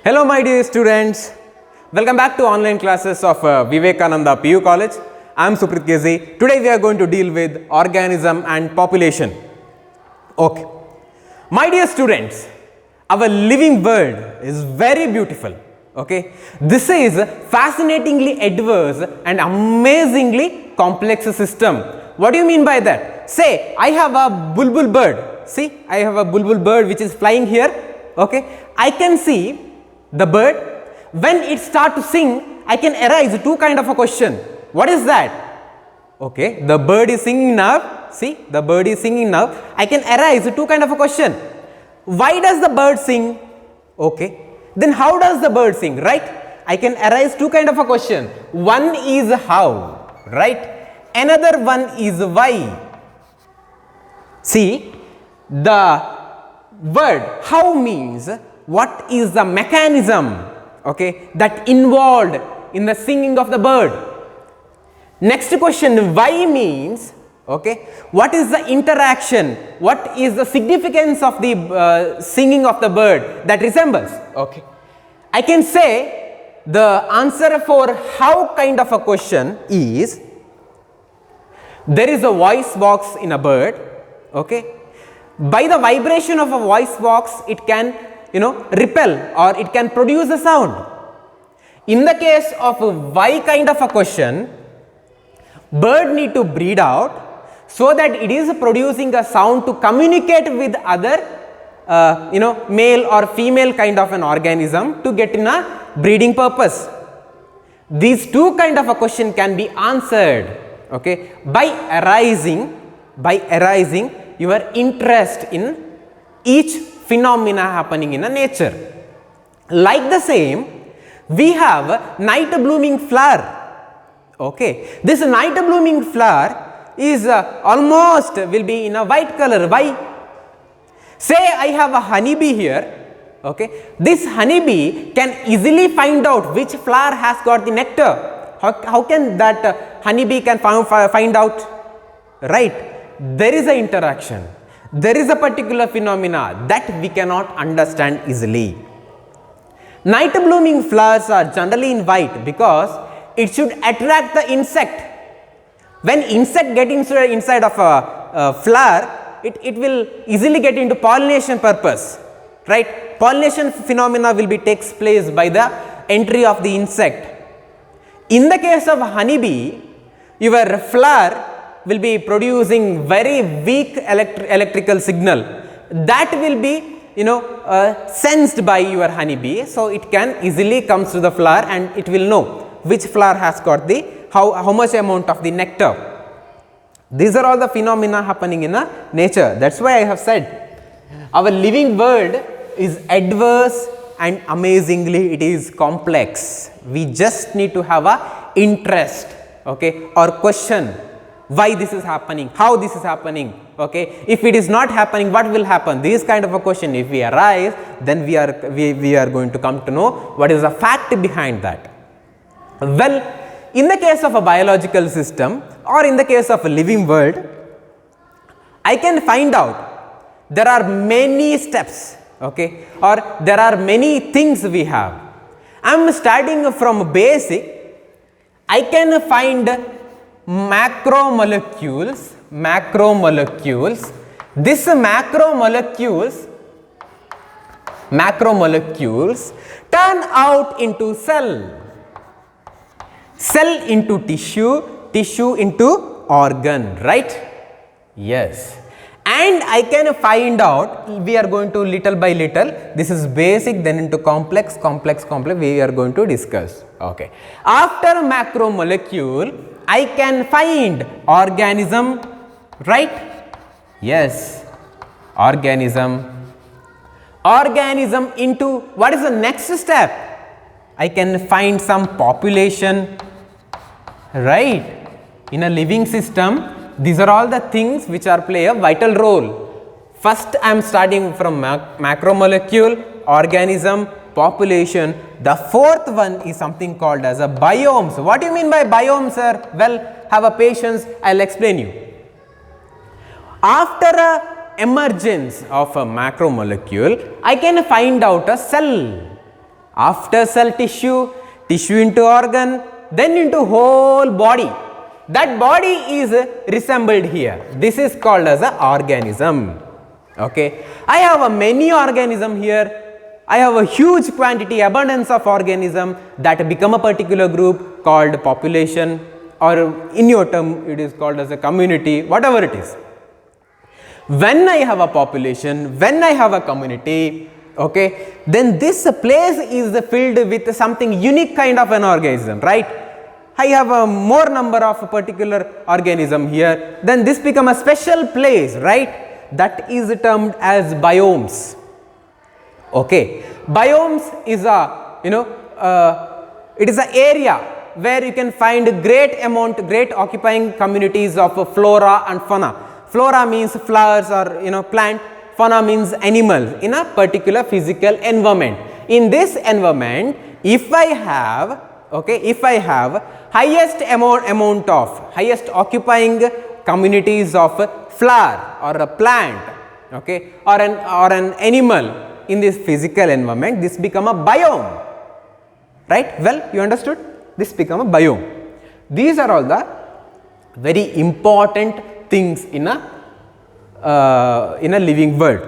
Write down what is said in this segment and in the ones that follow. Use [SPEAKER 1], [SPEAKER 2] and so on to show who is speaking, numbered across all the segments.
[SPEAKER 1] Hello my dear students, welcome back to online classes of Vivekananda PU College. I am Suprit Kezi. Today we are going to deal with organism and population. Okay. My dear students, our living world is very beautiful. Okay. This is fascinatingly diverse and amazingly complex system. What do you mean by that? Say I have a bulbul bird. See, I have a bulbul bird which is flying here. Okay. I can see the bird. When it starts to sing, I can arise two kind of a question. What is that? Okay, the bird is singing now. See, the bird is singing now. I can arise two kind of a question. Why does the bird sing? Okay, then how does the bird sing, right? I can arise two kind of a question. One is how, right? Another one is why. See, the word how means what is the mechanism, okay, that involved in the singing of the bird. Next question, why means, okay, what is the interaction, what is the significance of the singing of the bird that resembles. Okay, I can say the answer for how kind of a question is, there is a voice box in a bird. Okay, by the vibration of a voice box it can repel or it can produce a sound. In the case of a why kind of a question, bird need to breed out so that it is producing a sound to communicate with other male or female kind of an organism to get in a breeding purpose. These two kind of a question can be answered, okay, by arising your interest in each phenomena happening in a nature. Like the same, we have a night blooming flower. Okay, this night blooming flower is almost will be in a white color. Why? Say I have a honeybee here. Okay, this honeybee can easily find out which flower has got the nectar. How can that honeybee can find out? Right, there is an interaction. There is a particular phenomena that we cannot understand easily. Night blooming flowers are generally in white because it should attract the insect. When insect get inside of a flower, it will easily get into pollination purpose, right? Pollination phenomena will be takes place by the entry of the insect. In the case of honeybee, your flower will be producing very weak electrical signal that will be sensed by your honeybee, so it can easily comes to the flower and it will know which flower has got the how much amount of the nectar. These are all the phenomena happening in a nature. That's why I have said our living world is adverse and amazingly it is complex. We just need to have a interest, okay, or question why this is happening, how this is happening. Okay, if it is not happening, what will happen? This kind of a question if we arise, then we are going to come to know what is the fact behind that. Well, in the case of a biological system or in the case of a living world, I can find out there are many steps, okay, or there are many things we have. I am starting from basic. I can find macromolecules. This macromolecules turn out into cell into tissue into organ, right? Yes. And I can find out, we are going to little by little, this is basic, then into complex, we are going to discuss. Okay. After macromolecule, I can find organism, right? Yes, organism into what is the next step? I can find some population, right? In a living system, these are all the things which are play a vital role. First, I am starting from macromolecule, organism, population. The fourth one is something called as a biomes. What do you mean by biomes, sir? Well, have a patience, I will explain you. After emergence of a macromolecule, I can find out a cell. After cell tissue, tissue into organ, then into whole body. That body is resembled here. This is called as an organism. Okay. I have a many organism here. I have a huge quantity, abundance of organism that become a particular group called population, or in your term it is called as a community, whatever it is. When I have a population, when I have a community, okay, then this place is filled with something unique kind of an organism, right? I have a more number of particular organism here, then this become a special place, right? That is termed as biomes. Okay, biomes is a, it is an area where you can find great occupying communities of flora and fauna. Flora means flowers or plant, fauna means animal in a particular physical environment. In this environment, if I have highest occupying communities of flower or a plant, okay, or an animal in this physical environment, this become a biome, right? Well, you understood? This become a biome. These are all the very important things in a living world.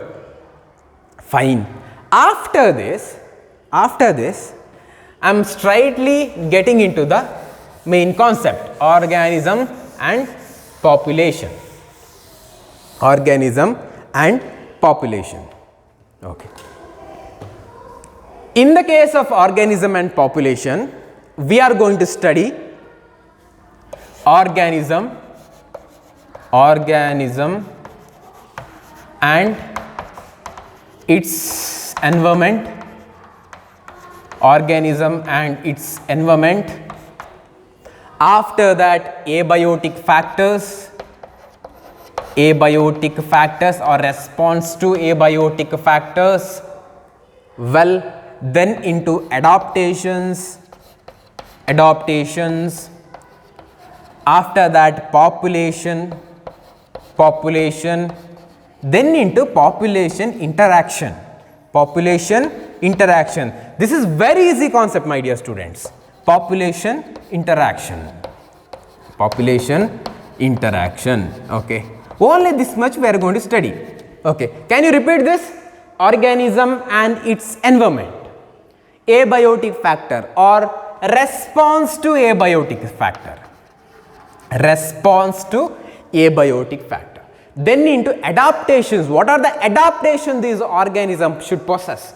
[SPEAKER 1] Fine. After this, I am straightly getting into the main concept, organism and population. Organism and population. Okay. In the case of organism and population, we are going to study organism and its environment, organism and its environment. After that, abiotic factors or response to abiotic factors. Well, then into adaptations. After that, population, then into population interaction. This is very easy concept, my dear students. Population interaction. Okay. Only this much we are going to study. Okay. Can you repeat this? Organism and its environment. Abiotic factor or response to abiotic factor. Then into adaptations. What are the adaptations these organisms should possess?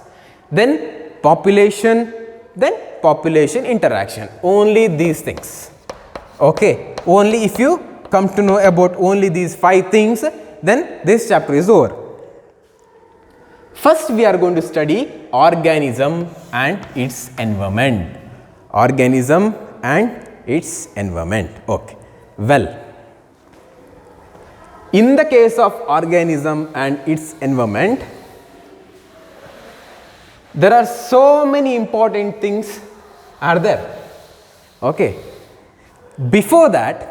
[SPEAKER 1] Then population, then population interaction. Only these things. Okay. Only if you come to know about only these 5 things, then this chapter is over. First, we are going to study organism and its environment. Okay. Well, in the case of organism and its environment, there are so many important things are there. Okay. Before that,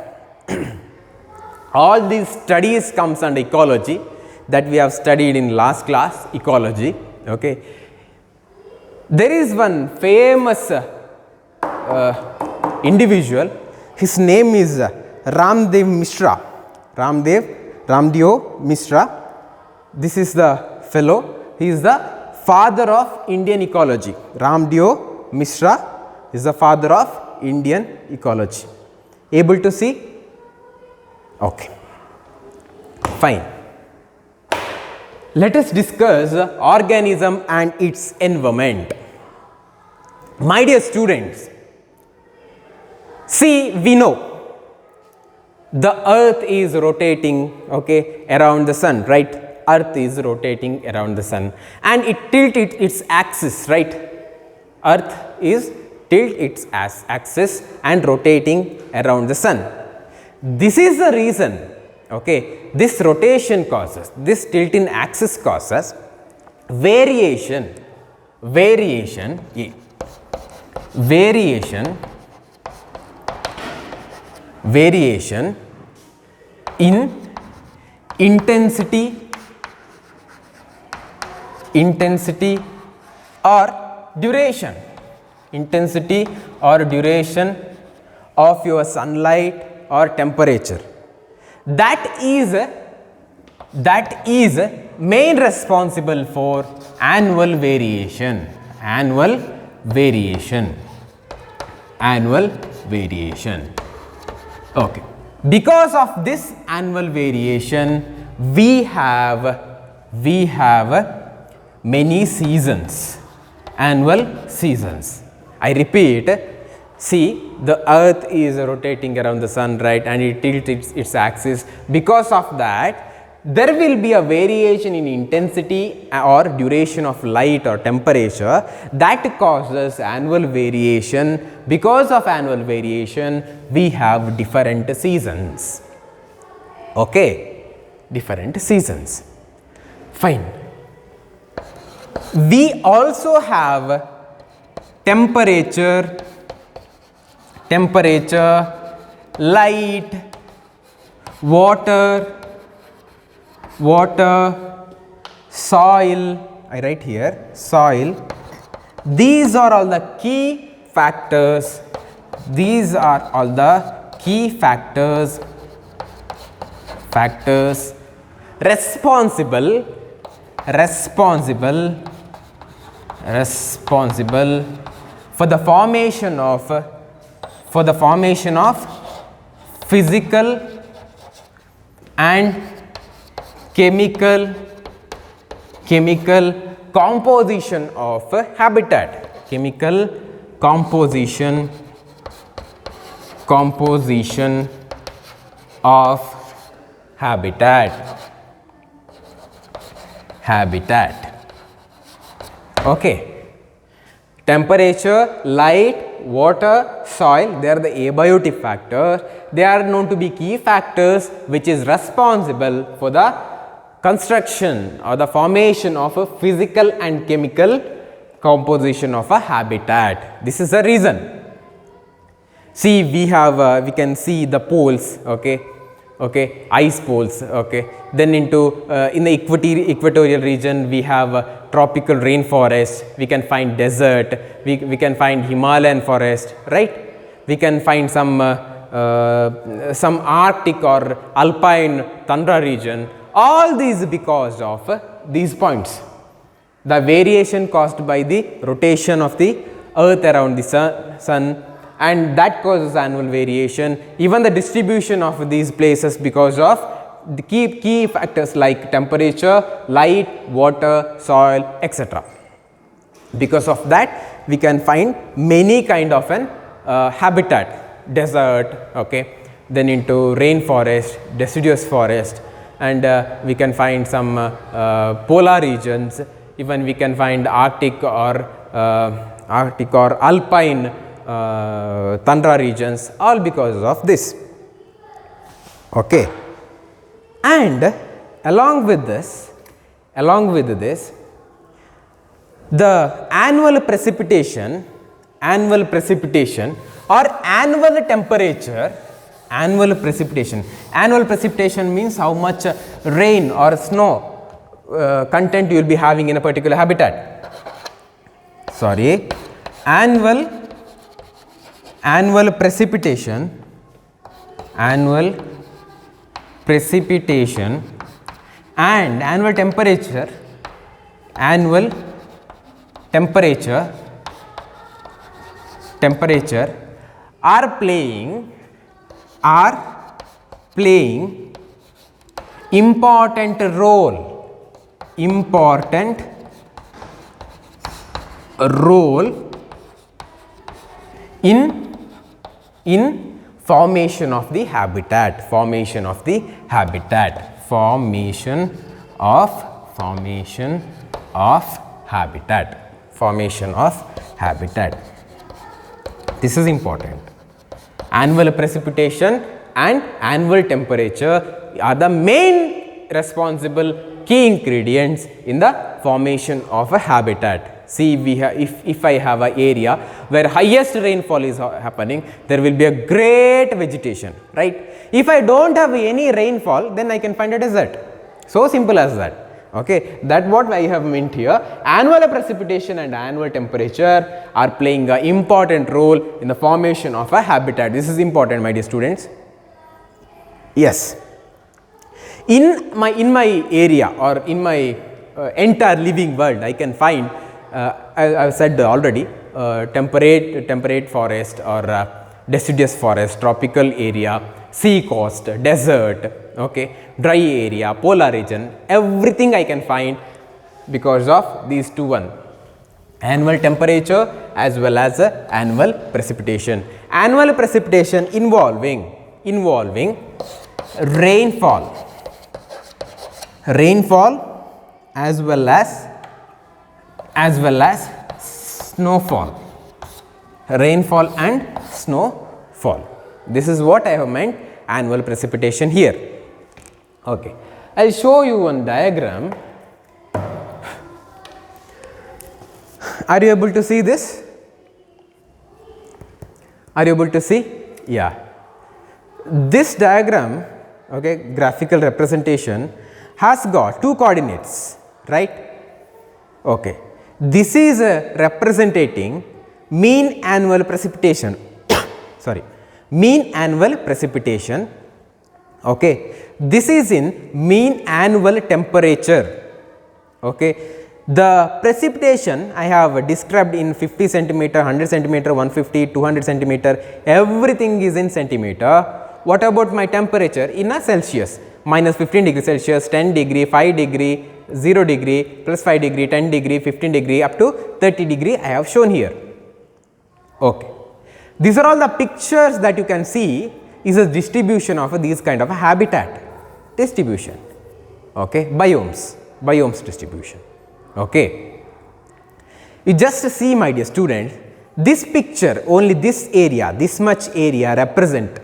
[SPEAKER 1] all these studies comes under ecology that we have studied in last class, ecology. Okay. There is one famous individual. His name is Ramdev Mishra. This is the fellow. He is the father of Indian ecology. Ramdev Mishra is the father of Indian ecology. Able to see? Okay. Fine. Let us discuss organism and its environment. My dear students, see, we know the earth is rotating, okay, around the sun, right? Earth is rotating around the sun and it tilts its axis, right? Earth is tilt its axis and rotating around the sun. This is the reason, okay, this rotation causes, this tilt in axis causes variation in intensity or duration. intensity or duration of your sunlight or temperature. That is main responsible for annual variation. Annual variation. Okay. Because of this annual variation, we have many seasons, annual seasons. I repeat, see, the earth is rotating around the sun, right, and it tilts its axis. Because of that, there will be a variation in intensity or duration of light or temperature that causes annual variation. Because of annual variation, we have different seasons. Okay, different seasons. Fine. We also have temperature, light, water, soil. I write here soil. These are all the key factors. Responsible for the formation of physical and chemical composition of habitat. Chemical composition of habitat. Okay. Temperature, light, water, soil, they are the abiotic factors. They are known to be key factors which is responsible for the construction or the formation of a physical and chemical composition of a habitat. This is the reason. See, we can see the poles, okay, ice poles, okay. Then into in the equatorial region we have tropical rainforest, we can find desert, we can find Himalayan forest, right. We can find some Arctic or alpine tundra region. All these because of these points. The variation caused by the rotation of the earth around the sun, and that causes annual variation. Even the distribution of these places because of the key factors like temperature, light, water, soil, etc. Because of that, we can find many kind of an habitat, desert, okay, then into rainforest, deciduous forest, and we can find some polar regions. Even we can find Arctic or alpine tundra regions, all because of this. Okay. And along with this, the annual precipitation or annual temperature, annual precipitation means how much rain or snow content you will be having in a particular habitat. Sorry, annual precipitation and annual temperature are playing important role in formation of the habitat, This is important. Annual precipitation and annual temperature are the main responsible key ingredients in the formation of a habitat. See, if I have an area where highest rainfall is happening, there will be a great vegetation, right? If I don't have any rainfall, then I can find a desert. So simple as that. Okay, that what I have meant here. Annual precipitation and annual temperature are playing an important role in the formation of a habitat. This is important, my dear students. Yes, in my area or in my entire living world, I can find I have said already temperate forest or deciduous forest, tropical area, sea coast, desert, okay, dry area, polar region, everything I can find because of these two one, annual temperature as well as annual precipitation. Annual precipitation involving rainfall as well as snowfall, rainfall and snowfall. This is what I have meant annual precipitation here. Okay, I will show you one diagram. Are you able to see this? Are you able to see? Yeah. This diagram, okay, graphical representation has got two coordinates, right? Okay. This is representing mean annual precipitation. Sorry, mean annual precipitation. Okay. This is in mean annual temperature. Okay. The precipitation I have described in 50 centimeter, 100 centimeter, 150, 200 centimeter, everything is in centimeter. What about my temperature in a Celsius? Minus 15 degree Celsius, 10 degree, 5 degree, 0 degree, plus 5 degree, 10 degree, 15 degree, up to 30 degree I have shown here. Okay. These are all the pictures that you can see is a distribution of these kind of a habitat distribution. Okay. Biomes distribution. Okay. You just see, my dear students, this picture, only this area, this much area represent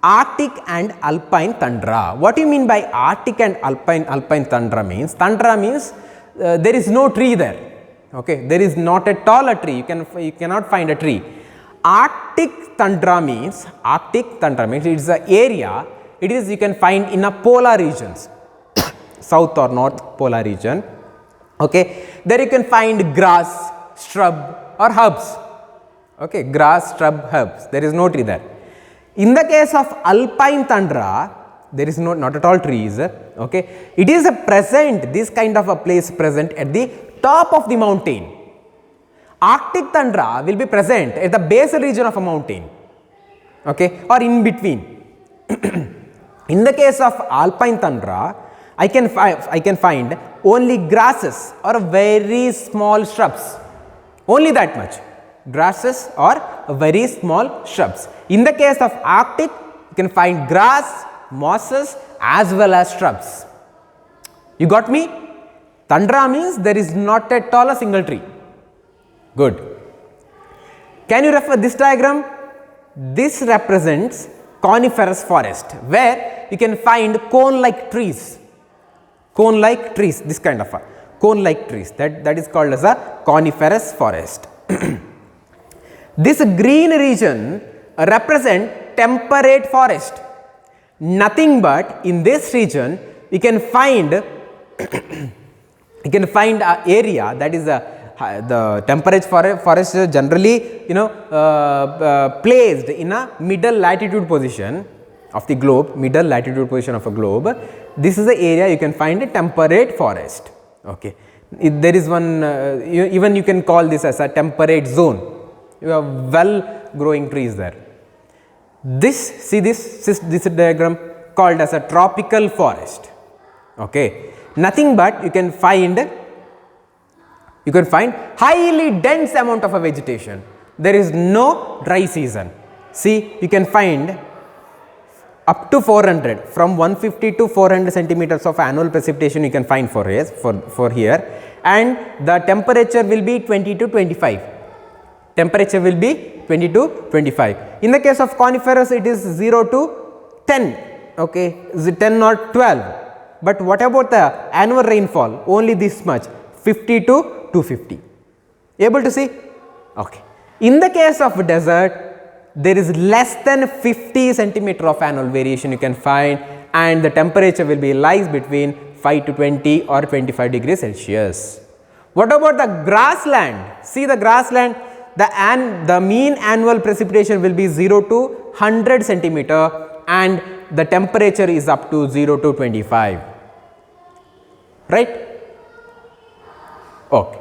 [SPEAKER 1] Arctic and alpine tundra. What do you mean by Arctic and alpine tundra means? Tundra means there is no tree there. Okay, there is not at all a tree. You cannot find a tree. Arctic tundra means it is an area. It is you can find in a polar regions, south or north polar region. Okay, there you can find grass, shrub or herbs. Okay, grass, shrub, herbs. There is no tree there. In the case of alpine tundra, there is not at all trees. Okay, it is a present, this kind of a place present at the top of the mountain. Arctic tundra will be present at the basal region of a mountain, okay, or in between. In the case of alpine tundra, I can find only grasses or very small shrubs, only that much, grasses or very small shrubs. In the case of Arctic, you can find grass, mosses as well as shrubs. You got me? Tundra means there is not at all a single tree. Good. Can you refer this diagram? This represents coniferous forest, where you can find cone-like trees. Cone-like trees, this kind of a cone-like trees, that is called as a coniferous forest. This green region represent temperate forest. Nothing but in this region you can find a area that is the temperate forest is generally placed in a middle latitude position of the globe, middle latitude position of a globe. This is the area you can find a temperate forest. Okay, there is one even you can call this as a temperate zone. You have well growing trees there. This diagram called as a tropical forest. Okay, nothing but you can find highly dense amount of a vegetation. There is no dry season. See, you can find up to 400, from 150 to 400 centimeters of annual precipitation you can find for here, and the temperature will be 20 to 25. Temperature will be 20 to 25. In the case of coniferous, it is 0 to 10. Okay, 10 or 12. But what about the annual rainfall? Only this much, 50 to 250. Able to see? Okay. In the case of desert, there is less than 50 centimeter of annual variation you can find, and the temperature will be lies between 5 to 20 or 25 degrees Celsius. What about the grassland? See the grassland, the mean annual precipitation will be 0 to 100 centimeter and the temperature is up to 0 to 25, right? Okay.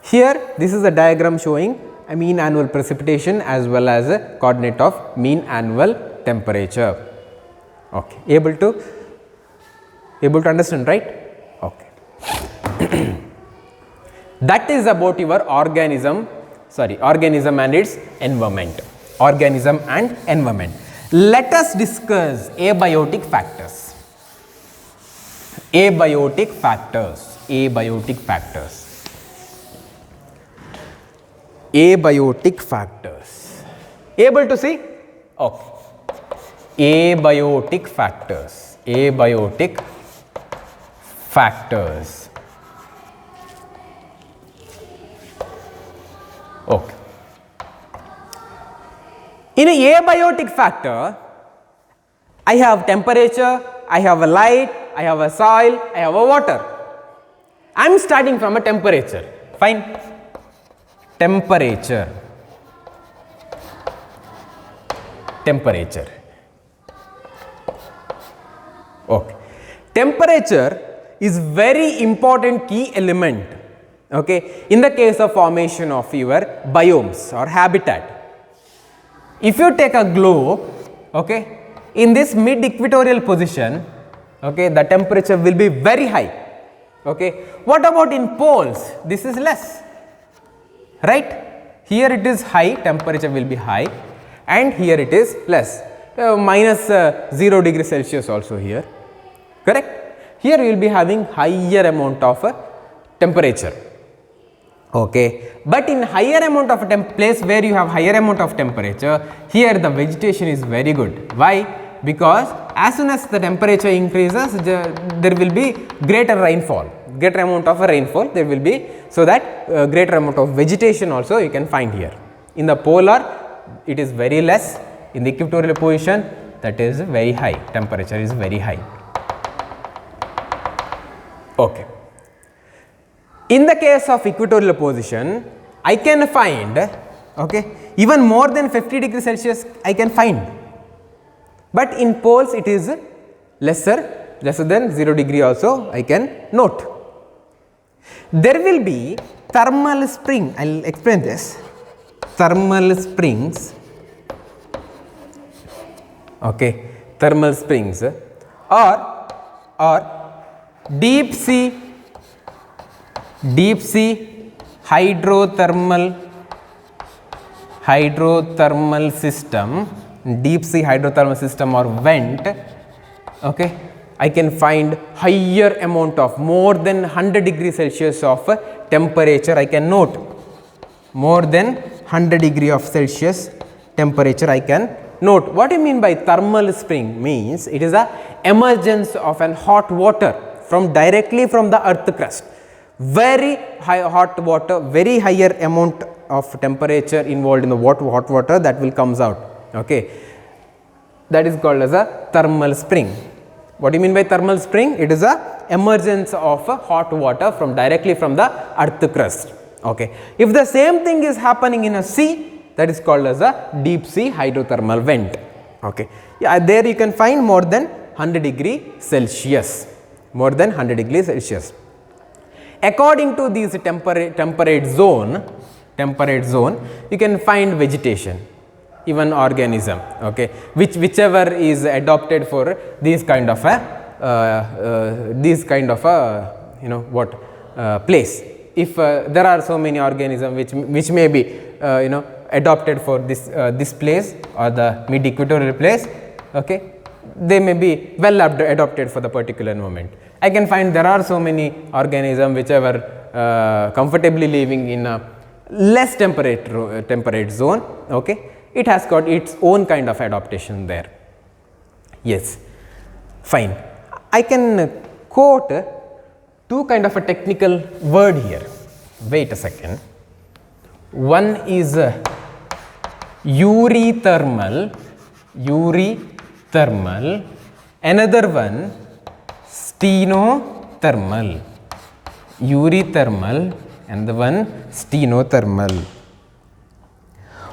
[SPEAKER 1] Here this is a diagram showing a mean annual precipitation as well as a coordinate of mean annual temperature. Okay. Able to understand, right? Okay. That is about your organism and its environment. Organism and environment. Let us discuss abiotic factors. Abiotic factors. Abiotic factors. Abiotic factors. Able to see? Okay. Abiotic factors. Abiotic factors. Okay. In a abiotic factor, I have temperature, I have a light, I have a soil, I have a water. I am starting from a temperature. Fine. Temperature. Temperature. Okay. Temperature is very important key element, okay, in the case of formation of your biomes or habitat. If you take a globe, okay, in this mid equatorial position, okay, the temperature will be very high. Okay. What about in poles? This is less, right? Here it is high, temperature will be high, and here it is less, minus 0 degree Celsius also here, correct? Here you will be having higher amount of temperature. Okay. But in higher amount of place where you have higher amount of temperature, here the vegetation is very good. Why? Because as soon as the temperature increases, there will be greater rainfall, greater amount of rainfall there will be, so that greater amount of vegetation also you can find here. In the polar it is very less, in the equatorial position that is very high, temperature is very high. Okay. In the case of equatorial position, I can find, okay, even more than 50 degrees Celsius I can find, but in poles it is lesser than 0 degree also I can note. There will be thermal spring, I will explain this, thermal springs, okay, thermal springs or deep sea hydrothermal system, deep sea hydrothermal system or vent, okay, I can find higher amount of more than 100 degrees Celsius of temperature I can note, more than 100 degree of Celsius temperature I can note. What do you mean by thermal spring? Means it is a emergence of an hot water directly from the earth crust. Very high hot water, very higher amount of temperature involved in the hot water that will comes out, okay, that is called as a thermal spring. What do you mean by thermal spring? It is a emergence of hot water directly from the earth crust, okay. If the same thing is happening in a sea, that is called as a deep sea hydrothermal vent, okay. Yeah, there you can find more than 100 degree Celsius, more than 100 degrees Celsius. According to these temperate zone, you can find vegetation, even organism, okay, whichever is adopted for these kind of place. If there are so many organisms which may be adopted for this place or the mid equatorial place, okay, they may be well adopted for the particular environment. I can find there are so many organisms which are comfortably living in a less temperate zone, okay. It has got its own kind of adaptation there. Yes, fine. I can quote two kind of a technical word here. Wait a second. One is eurythermal, another one stenothermal, eurythermal and the one stenothermal.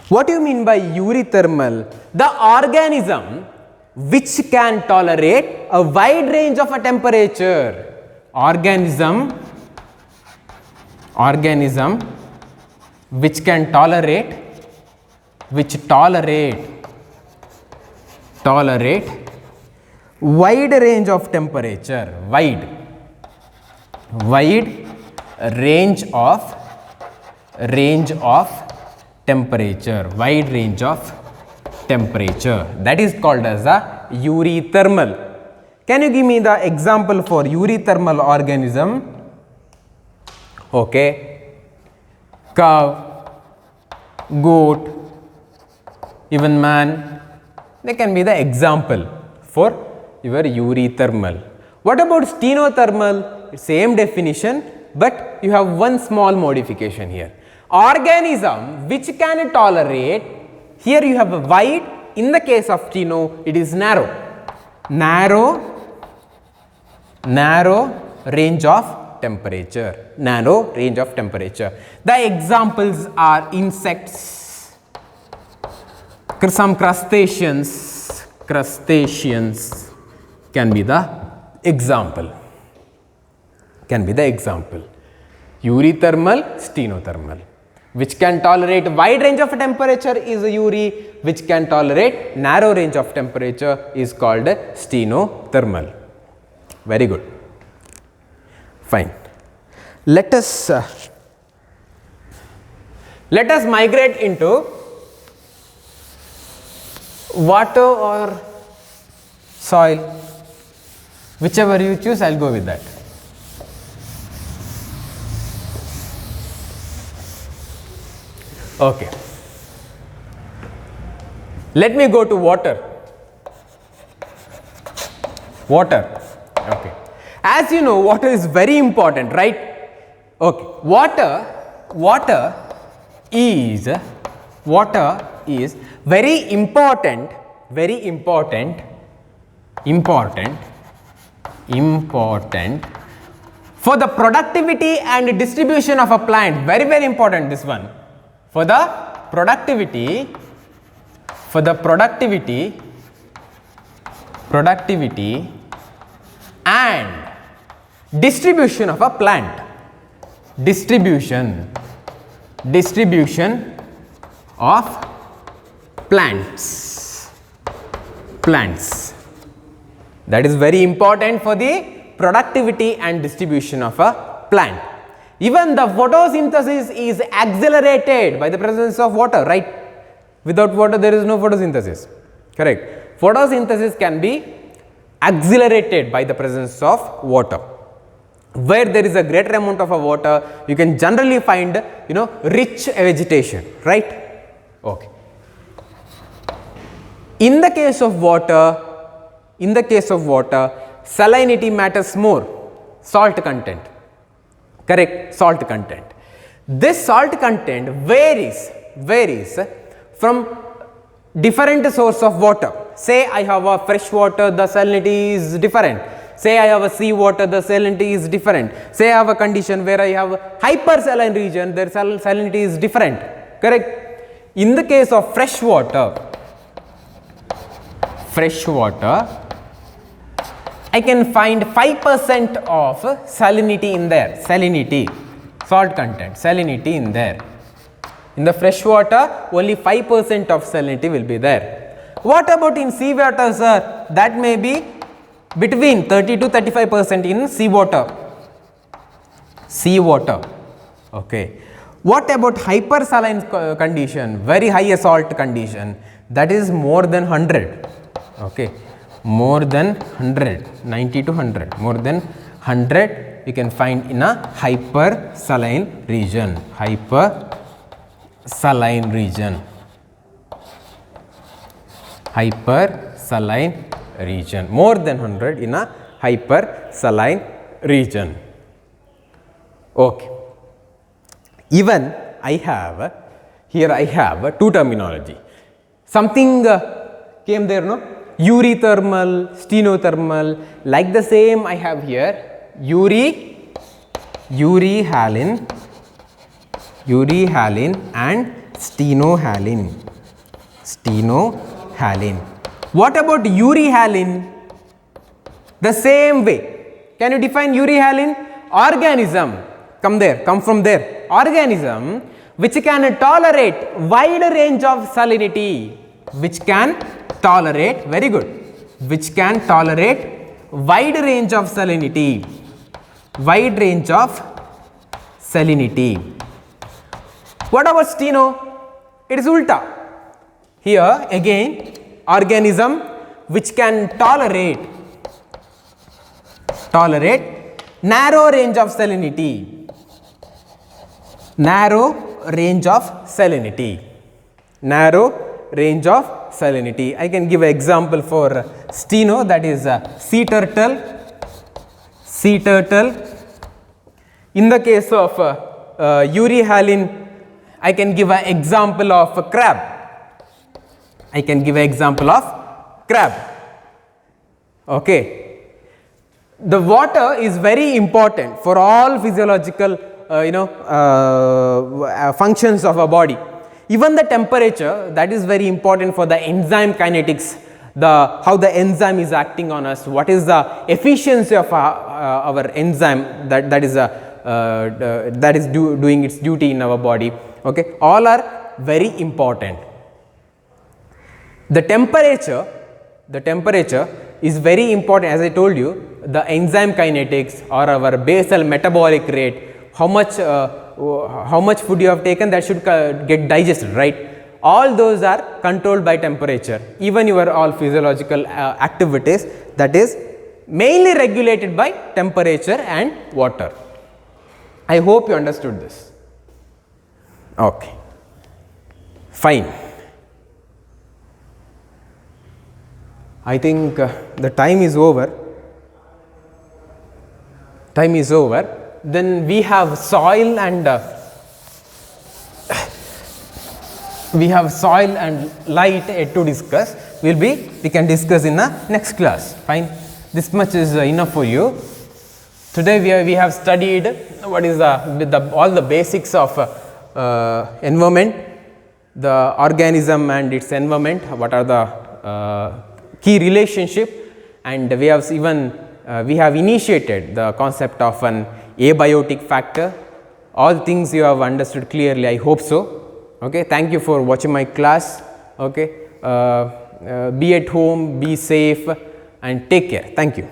[SPEAKER 1] What do you mean by eurythermal? The organism which can tolerate a wide range of a temperature. Organism which can tolerate wide range of temperature, wide range of temperature, that is called as a eurythermal. Can you give me the example for eurythermal organism? Okay, cow, goat, even man, they can be the example for your eurythermal. What about stenothermal? Same definition, but you have one small modification here. Organism which can tolerate, here you have a wide, in the case of steno it is narrow range of temperature, The examples are insects, some crustaceans can be the example. Eurythermal, stenothermal. Which can tolerate wide range of temperature is eury, which can tolerate narrow range of temperature is called stenothermal. Very good. Fine. Let us migrate into water or soil, whichever you choose, I will go with that. Okay. Let me go to water. Okay. As you know, water is very important, right? Okay. Water is very important for the productivity and distribution of a plant. Very important, this one. For the productivity and distribution of a plant. Distribution of plants. That is very important for the productivity and distribution of a plant. Even the photosynthesis is accelerated by the presence of water, right? Without water there is no photosynthesis, correct? Photosynthesis can be accelerated by the presence of water. Where there is a greater amount of water, you can generally find, rich vegetation, right? Okay. In the case of water, salinity matters more, salt content. Correct, salt content. This salt content varies from different source of water. Say I have a fresh water, the salinity is different. Say I have a sea water, the salinity is different. Say I have a condition where I have a hypersaline region, their salinity is different. Correct. In the case of fresh water, I can find 5% of salinity in there, salt content, salinity in there. In the fresh water, only 5% of salinity will be there. What about in sea water, sir? That may be between 30 to 35% in sea water. Okay. What about hypersaline condition, very high salt condition? That is more than 100. Okay. More than 100, 90 to 100, more than 100 you can find in a hypersaline region. Hypersaline region, more than 100 in a hypersaline region. Okay. Even I have two terminology. Something came there, no? urethermal, stenothermal, like the same I have here urehalin and stenohalin. What about urehalin? The same way. Can you define urehalin? Organism, come from there. Organism which can tolerate wide range of salinity, which can tolerate, very good, which can tolerate wide range of salinity, What about steno? It is ulta. Here again, organism which can tolerate narrow range of salinity, I can give an example for steno, that is sea turtle. In the case of urehalin, I can give an example of crab. Okay. The water is very important for all physiological functions of a body. Even the temperature, that is very important for the enzyme kinetics, how the enzyme is acting on us, what is the efficiency of our enzyme that is doing its duty in our body. Okay, all are very important. The temperature is very important, as I told you. The enzyme kinetics or our basal metabolic rate, how much food you have taken, that should get digested, right? All those are controlled by temperature. Even your all physiological activities, that is mainly regulated by temperature and water. I hope you understood this. Okay, fine. I think the time is over. Then we have soil and light to discuss. We can discuss in the next class. Fine. This much is enough for you. Today we have studied what is all the basics of environment, the organism and its environment. What are the key relationship, and we have initiated the concept of an abiotic factor. All things you have understood clearly, I hope so. Okay, thank you for watching my class. Okay, be at home, be safe and take care. Thank you.